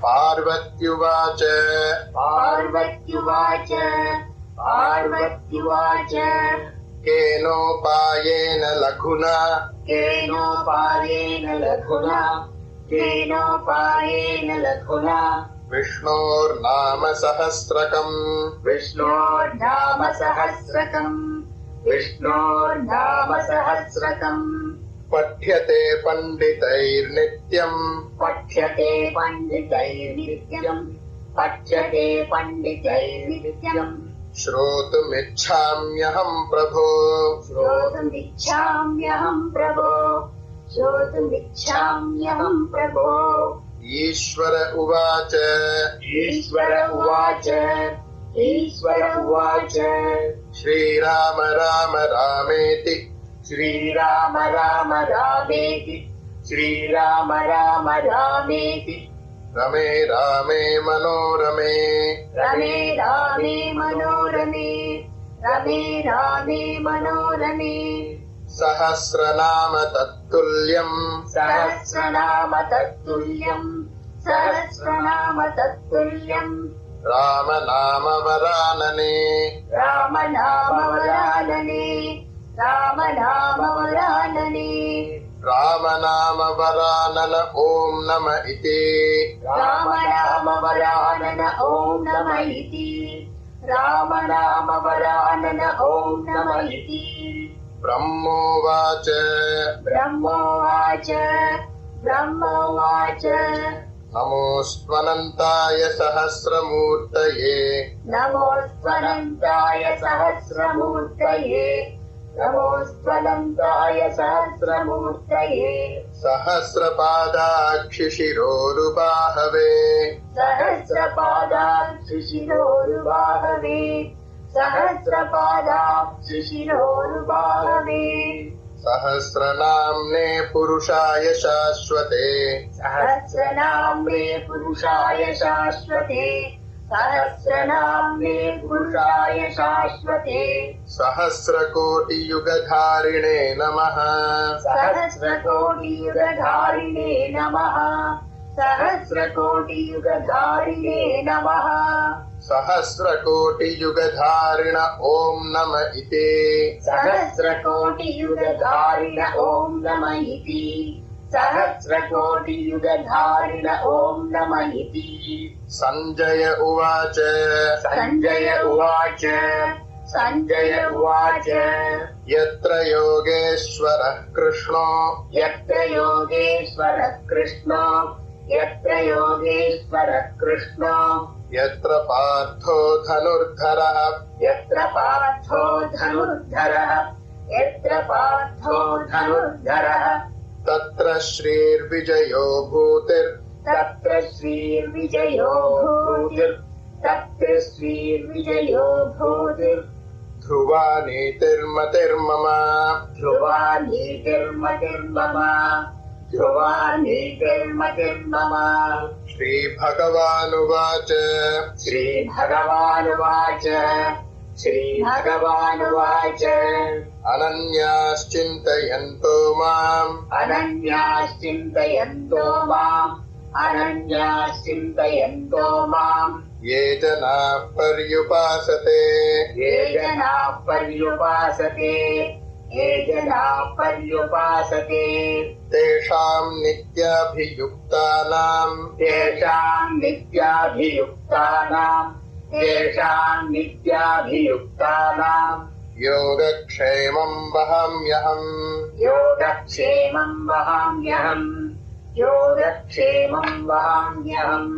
पार्वत्युवाच पार्वत्युवाच पार्वत्युवाच केनोपायेन लघुना केनोपायेन लघुना केनोपायेन लघुना विष्णोर्नाम सहस्रकम् विष्णोर्नाम सहस्रकम् विष्णोर्नाम सहस्रकम् पठ्यते पण्डितैर्नित्यम् पठ्यते पण्डितैर्नित्यम् पठ्यते पण्डितैर्नित्यम् श्रोतुमिच्छाम्यहम् प्रभो श्रोतुमिच्छाम्यहम् प्रभो श्रोतुमिच्छाम्यहम् प्रभो ईश्वर उवाच ईश्वर उवाच ईश्वर उवाच श्रीराम राम रामेति श्रीराम राम रामेति श्रीराम राम रामेति रमे रामे मनोरमे रमे रामे मनोरमे रमे रामे मनोरमे सहस्रनाम तत्तुल्यम् सहस्रनाम तत्तुल्यम् सहस्रनाम तत्तुल्यम् राम नाम वरानने राम नाम वरानने राम नाम वरानने राम नाम वरानन ॐ नम इति राम नाम वरानन ॐ नम इति राम नाम वरानन ॐ नम इति ब्रह्मोवाच ब्रह्मोवाच ब्रह्मोवाच नमोऽस्त्वनन्ताय सहस्रमूर्तये नमोऽस्त्वनन्ताय सहस्रमूर्तये नमोऽस्त्वनन्ताय सहस्रमूर्तये सहस्रपादाक्षिशिरोरुबाहवे सहस्रपादाक्षिशिरोरुबाहवे सहस्रपादाक्षिशिरोरुबाहवे सहस्रनाम्ने पुरुषाय शाश्वते सहस्रनाम्ने पुरुषाय शाश्वते सहस्रनाम्ने पुरुषाय शाश्वते सहस्रकोटियुगधारिणे नमः सहस्रकोटियुगधारिणे नमः सहस्रकोटियुगधारिणे नमः सहस्रकोटियुगधारिण ॐ नम इति सहस्रकोटियुगधारिण ॐ नम इति सहस्रकोटियुगधारिण ॐ नम इति सञ्जय उवाच सञ्जय उवाच सञ्जय उवाच यत्र योगेश्वरः कृष्णो यत्र योगेश्वरः कृष्णो यत्र योगेश्वरः कृष्णो यत्र पार्थो धनुर्धरः यत्र पार्थो धनुर्धरः यत्र पार्थो धनुर्धरः तत्र श्रीर्विजयो भूतिर् तत्र श्रीर्विजयो भूतिर् तत्र श्रीर्विजयो भूतिर् ध्रुवा नीतिर्मतिर्मम ध्रुवा नीतिर्मतिर्मम ध्रुवा नीतिर्मतिर्मम श्रीभगवानुवाच श्रीभगवानुवाच श्रीभगवानुवाच अनन्याश्चिन्तयन्तो माम् अनन्याश्चिन्तयन्तो माम् अनन्याश्चिन्तयन्तो माम् ये जनाः पर्युपासते ये जनाः पर्युपासते ये जनाः पर्युपासते तेषाम् नित्याभियुक्तानाम् तेषाम् नित्याभियुक्तानाम् तेषाम् नित्याभियुक्तानाम् योगक्षेमम् वहाम्यहम् योगक्षेमम् वहाम्यहम् योगक्षेमम् वहाम्यहम्